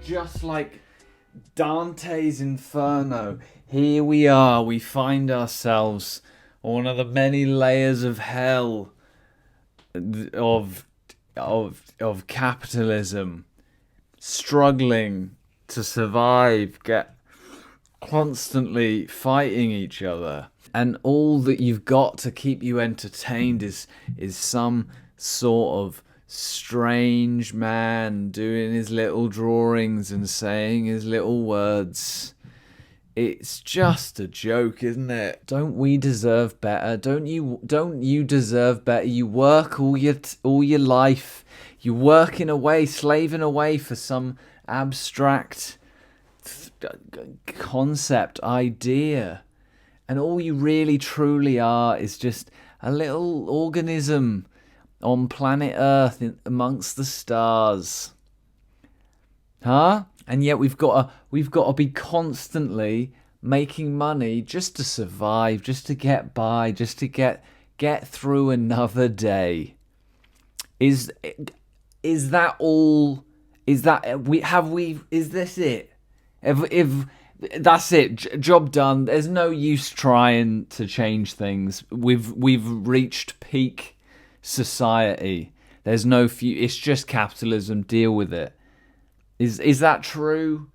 just like Dante's Inferno. Here we are, we find ourselves on one of the many layers of hell of capitalism, struggling to survive, constantly fighting each other, and all that you've got to keep you entertained is some sort of strange man doing his little drawings and saying his little words. It's just a joke, isn't it? Don't we deserve better? Don't you deserve better? You work all your life. You're working away, slaving away for some abstract concept, idea. And all you really truly are is just a little organism on planet Earth amongst the stars. Huh? And yet we've got to be constantly making money just to survive, just to get by, just to get through another day. Is that all? Is this it? If that's it, job done. There's no use trying to change things. We've reached peak society. There's no it's just capitalism. Deal with it. Is that true?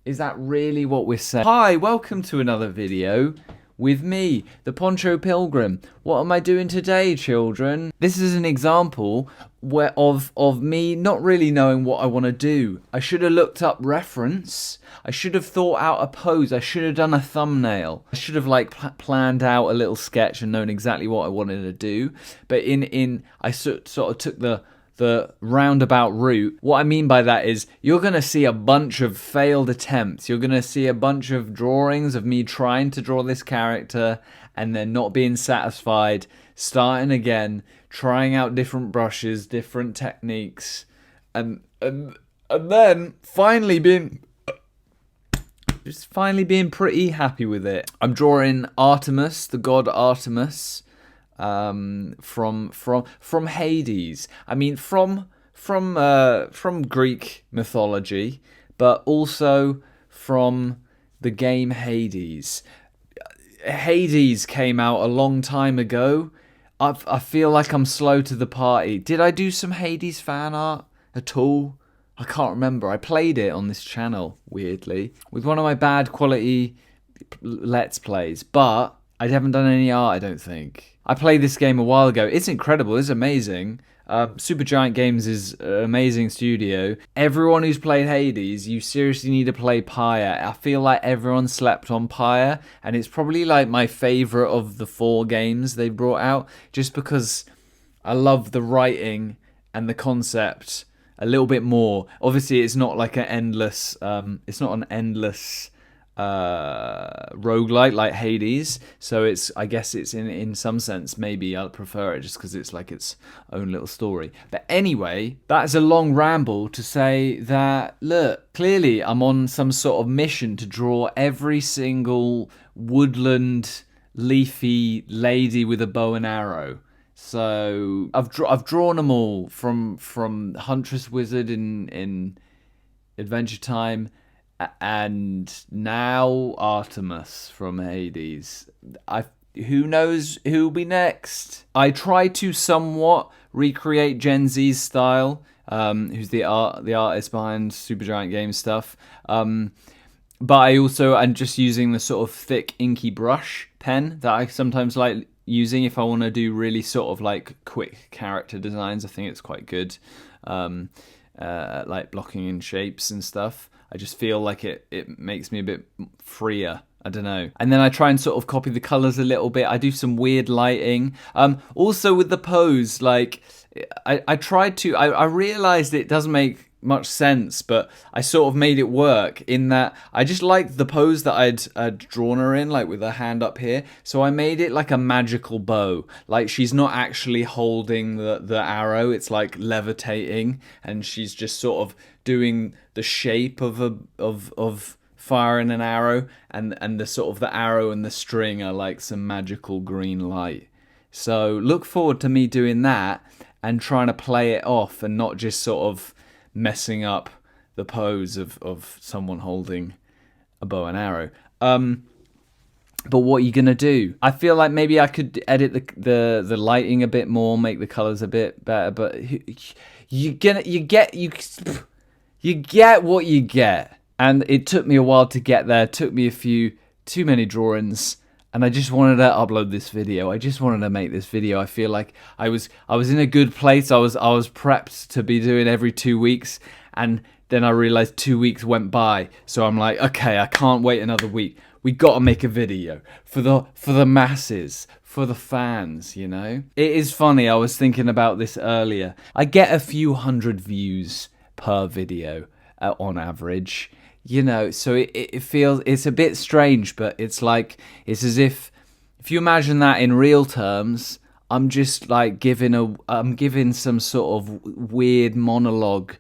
Is that really what we're saying? Hi, welcome to another video with me, the Poncho Pilgrim. What am I doing today, children? This is an example of me not really knowing what I want to do. I should have looked up reference. I should have thought out a pose. I should have done a thumbnail. I should have planned out a little sketch and known exactly what I wanted to do. But I sort of took the roundabout route. What I mean by that is you're going to see a bunch of failed attempts. You're going to see a bunch of drawings of me trying to draw this character and then not being satisfied, starting again, trying out different brushes, different techniques, and then finally being pretty happy with it. I'm drawing Artemis, the god Artemis. From Hades. I mean, from Greek mythology, but also from the game Hades. Hades came out a long time ago. I feel like I'm slow to the party. Did I do some Hades fan art at all? I can't remember. I played it on this channel, weirdly, with one of my bad quality Let's Plays, but I haven't done any art, I don't think. I played this game a while ago. It's incredible. It's amazing. Supergiant Games is an amazing studio. Everyone who's played Hades, you seriously need to play Pyre. I feel like everyone slept on Pyre, and it's probably like my favorite of the 4 games they brought out, just because I love the writing and the concept a little bit more. Obviously, it's not like an endless. Roguelike like Hades, so I guess it's in some sense maybe I'll prefer it just because it's like its own little story. But anyway, that's a long ramble to say that, look, clearly I'm on some sort of mission to draw every single woodland leafy lady with a bow and arrow. So I've drawn them all from Huntress Wizard in Adventure Time, and now Artemis from Hades. Who knows who'll be next? I try to somewhat recreate Gen Z's style, who's the artist behind Supergiant Games stuff. But I'm just using the sort of thick inky brush pen that I sometimes like using if I want to do really sort of like quick character designs. I think it's quite good, like blocking in shapes and stuff. I just feel like it makes me a bit freer. I don't know. And then I try and sort of copy the colours a little bit. I do some weird lighting. Also with the pose, like I tried to. I realised it doesn't make much sense, but I sort of made it work in that I just liked the pose that I'd drawn her in, like with her hand up here. So I made it like a magical bow. Like she's not actually holding the arrow. It's like levitating, and she's just sort of doing the shape of firing an arrow, and the sort of the arrow and the string are like some magical green light. So look forward to me doing that and trying to play it off and not just sort of messing up the pose of someone holding a bow and arrow. But what are you gonna do? I feel like maybe I could edit the lighting a bit more, make the colors a bit better. But you get what you get, and it took me a while to get there. It took me too many drawings, and I just wanted to upload this video. I just wanted to make this video. I feel like I was in a good place. I was prepped to be doing every 2 weeks, and then I realized 2 weeks went by. So I'm like, okay, I can't wait another week. We got to make a video for the masses, for the fans, you know? It is funny, I was thinking about this earlier. I get a few hundred views per video on average, you know, so it feels, it's a bit strange, but it's like, it's as if you imagine that in real terms, I'm just like I'm giving some sort of weird monologue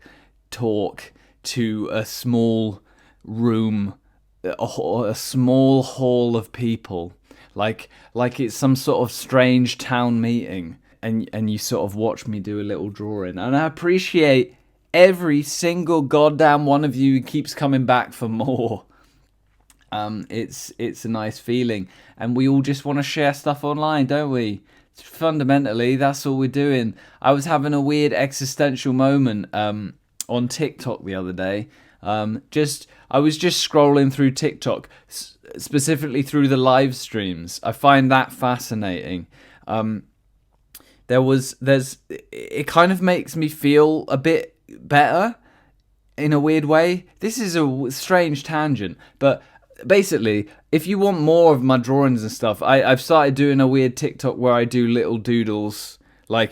talk to a small room, a small hall of people, like it's some sort of strange town meeting, and you sort of watch me do a little drawing, and I appreciate every single goddamn one of you who keeps coming back for more. It's a nice feeling, and we all just want to share stuff online, don't we? Fundamentally, that's all we're doing. I was having a weird existential moment on TikTok the other day. I was just scrolling through TikTok, specifically through the live streams. I find that fascinating. It kind of makes me feel a bit better in a weird way. This is a strange tangent, but basically, if you want more of my drawings and stuff, I've started doing a weird TikTok where I do little doodles. They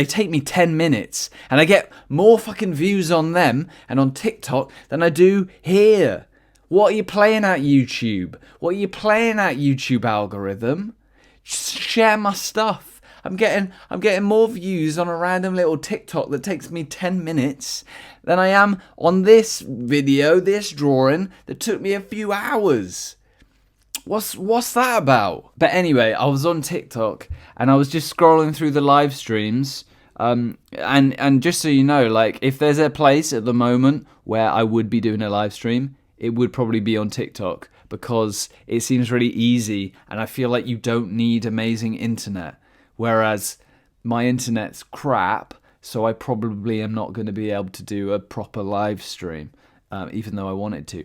take me 10 minutes, and I get more fucking views on them and on TikTok than I do here. What are you playing at, YouTube? What are you playing at, YouTube algorithm? Just share my stuff. I'm getting more views on a random little TikTok that takes me 10 minutes than I am on this video, this drawing that took me a few hours. What's that about? But anyway, I was on TikTok and I was just scrolling through the live streams. And just so you know, like, if there's a place at the moment where I would be doing a live stream, it would probably be on TikTok, because it seems really easy and I feel like you don't need amazing internet. Whereas my internet's crap, so I probably am not going to be able to do a proper live stream, even though I wanted to.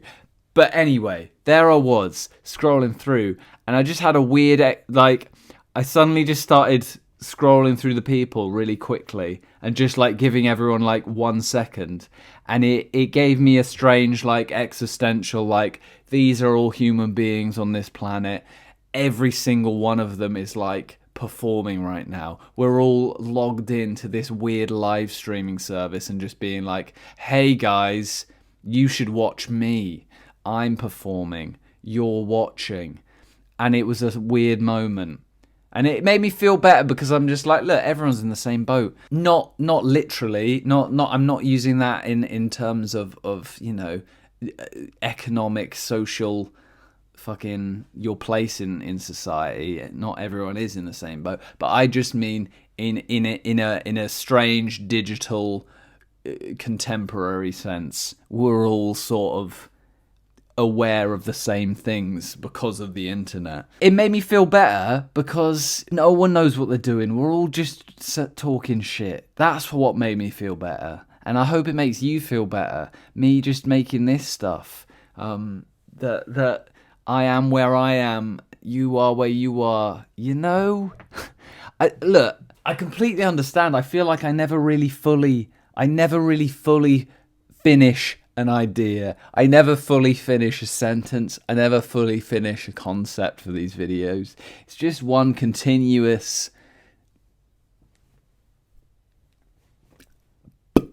But anyway, there I was, scrolling through, and I just had a weird, I suddenly just started scrolling through the people really quickly, and just, giving everyone, 1 second, and it gave me a strange, existential, these are all human beings on this planet, every single one of them is, performing right now. We're all logged into this weird live streaming service and just being like, hey guys, you should watch me. I'm performing, you're watching. And it was a weird moment. And it made me feel better, because I'm just like, look, everyone's in the same boat. Not literally, I'm not using that in terms of economic, social, fucking your place in society. Not everyone is in the same boat, but I just mean in a strange digital contemporary sense, we're all sort of aware of the same things because of the internet. It made me feel better because no one knows what they're doing. We're all just talking shit. That's what made me feel better, and I hope it makes you feel better. Me just making this stuff. That I am where I am. You are where you are. You know. I completely understand. I feel like I never really fully finish an idea. I never fully finish a sentence. I never fully finish a concept for these videos. It's just one continuous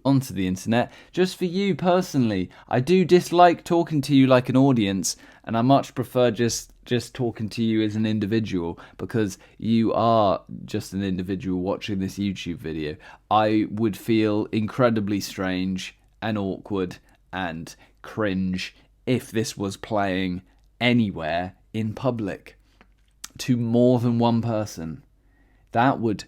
onto the internet, just for you personally. I do dislike talking to you like an audience, and I much prefer just talking to you as an individual, because you are just an individual watching this YouTube video. I would feel incredibly strange and awkward and cringe if this was playing anywhere in public to more than one person. That would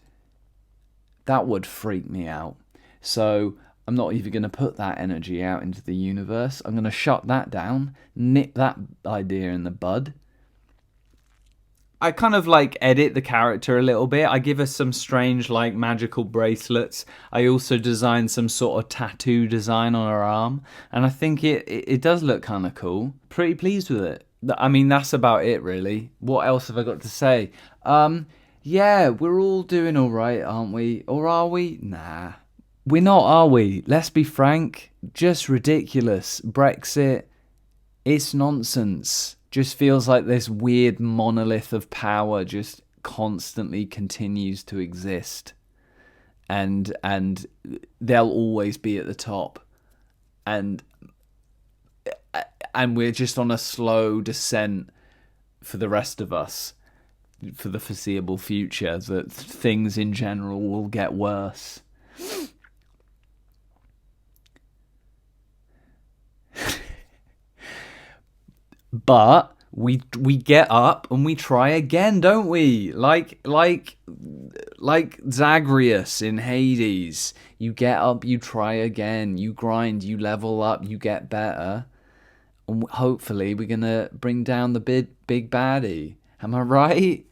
freak me out. So I'm not even going to put that energy out into the universe. I'm going to shut that down, nip that idea in the bud. I kind of like edit the character a little bit. I give her some strange like magical bracelets. I also designed some sort of tattoo design on her arm, and I think it does look kind of cool. Pretty pleased with it. I mean, that's about it really. What else have I got to say? Yeah, we're all doing all right, aren't we? Or are we? Nah. We're not, are we? Let's be frank. Just ridiculous. Brexit, it's nonsense. Just feels like this weird monolith of power just constantly continues to exist. And they'll always be at the top. And we're just on a slow descent for the rest of us for the foreseeable future, that things in general will get worse. But we get up and we try again, don't we? Like Zagreus in Hades. You get up, you try again, you grind, you level up, you get better. And hopefully we're going to bring down the big baddie. Am I right?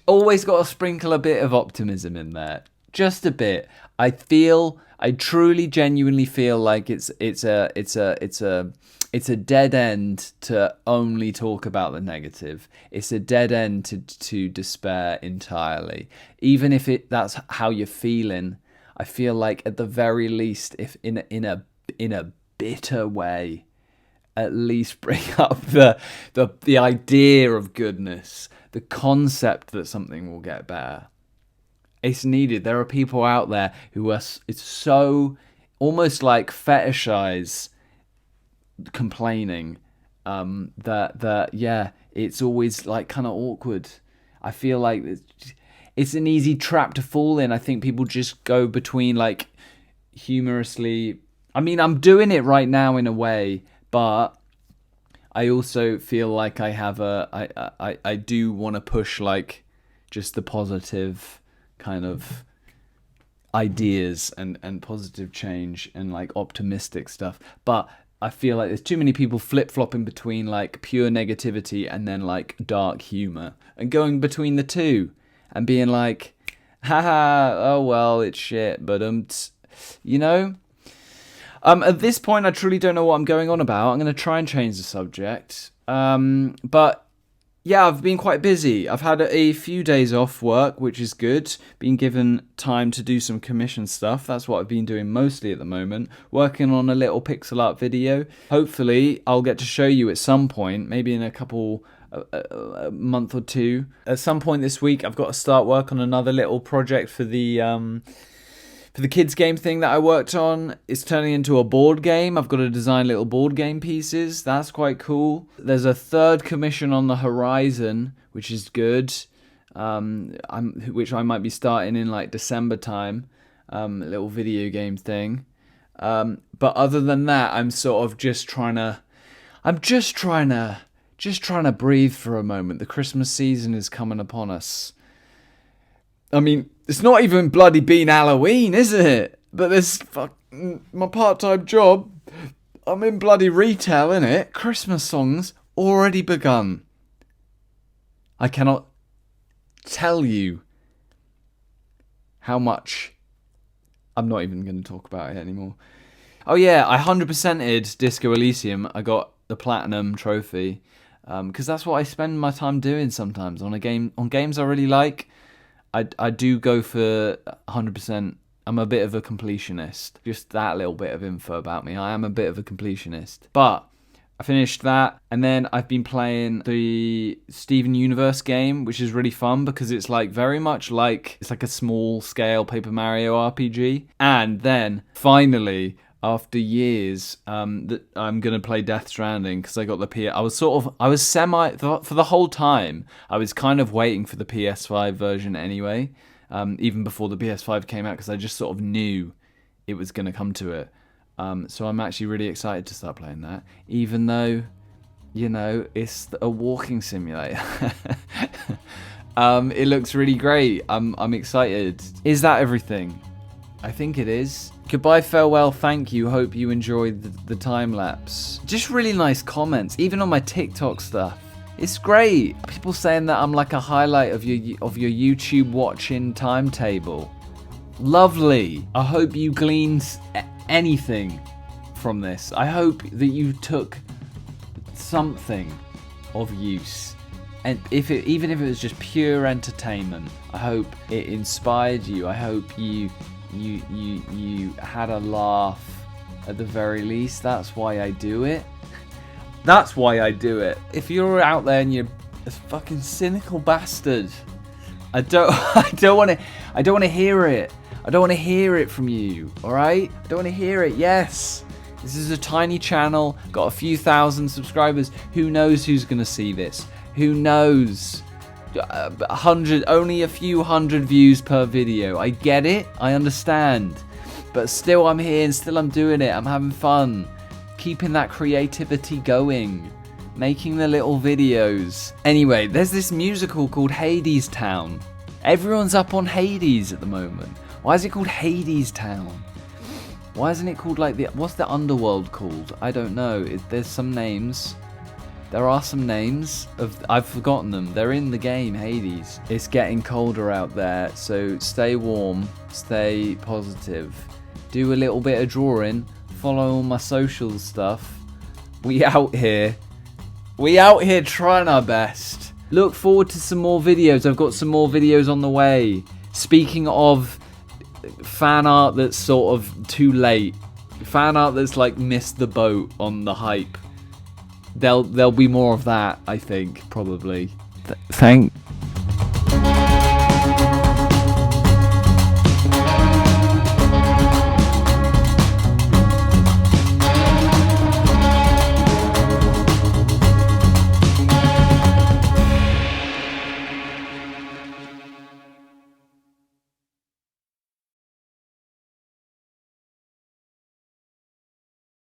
Always got to sprinkle a bit of optimism in there. Just a bit. I truly, genuinely feel like it's a dead end to only talk about the negative. It's a dead end to despair entirely. Even if that's how you're feeling, I feel like at the very least, if in a bitter way, at least bring up the idea of goodness, the concept that something will get better. It's needed. There are people out there who it's so almost like fetishize complaining, that yeah, it's always like kind of awkward. I feel like it's an easy trap to fall in. I think people just go between like humorously. I mean, I'm doing it right now in a way, but I also feel like I do want to push like just the positive kind of ideas and positive change and like optimistic stuff. But I feel like there's too many people flip-flopping between like pure negativity and then like dark humor and going between the two and being like, haha, oh well, it's shit, but you know. At this point, I truly don't know what I'm going on about. I'm going to try and change the subject. But yeah, I've been quite busy. I've had a few days off work, which is good. Been given time to do some commission stuff. That's what I've been doing mostly at the moment. Working on a little pixel art video. Hopefully, I'll get to show you at some point, maybe in a month or two. At some point this week, I've got to start work on another little project for the kids game thing that I worked on. It's turning into a board game. I've got to design little board game pieces. That's quite cool. There's a third commission on the horizon, which is good. Which I might be starting in like December time. A little video game thing. But other than that, I'm sort of just trying to breathe for a moment. The Christmas season is coming upon us. I mean, it's not even bloody been Halloween, is it? But there's my part-time job. I'm in bloody retail, innit? Christmas songs already begun. I cannot tell you how much. I'm not even going to talk about it anymore. Oh yeah, I 100%ed Disco Elysium. I got the platinum trophy because that's what I spend my time doing sometimes on games I really like. I do go for 100%. I'm a bit of a completionist. Just that little bit of info about me. I am a bit of a completionist. But I finished that, and then I've been playing the Steven Universe game, which is really fun because it's like very much like it's like a small scale Paper Mario RPG. And then finally, after years, that I'm gonna play Death Stranding because I got the PS. For the whole time I was kind of waiting for the PS5 version anyway, even before the PS5 came out, because I just sort of knew it was gonna come to it. So I'm actually really excited to start playing that, even though, you know, it's a walking simulator. It looks really great. I'm excited. Is that everything? I think it is. Goodbye, farewell, thank you. Hope you enjoyed the time lapse. Just really nice comments, even on my TikTok stuff. It's great. People saying that I'm like a highlight of your YouTube watching timetable. Lovely. I hope you gleaned anything from this. I hope that you took something of use, and even if it was just pure entertainment, I hope it inspired you. I hope you had a laugh at the very least. That's why I do it. That's why I do it. If you're out there and you're a fucking cynical bastard, I don't want to hear it. I don't want to hear it from you. All right? I don't want to hear it. Yes. This is a tiny channel, got a few thousand subscribers. Who knows who's going to see this? Who knows? Only a few hundred views per video. I get it. I understand. But still I'm here and still I'm doing it. I'm having fun. Keeping that creativity going. Making the little videos. Anyway, there's this musical called Hades Town. Everyone's up on Hades at the moment. Why is it called Hades Town? Why isn't it called like what's the underworld called? I don't know. There's some names. There are some names I've forgotten them. They're in the game, Hades. It's getting colder out there, so stay warm, stay positive. Do a little bit of drawing, follow all my social stuff. We out here trying our best. Look forward to some more videos. I've got some more videos on the way. Speaking of fan art that's sort of too late, fan art that's like missed the boat on the hype, there'll be more of that, I think, probably. Thank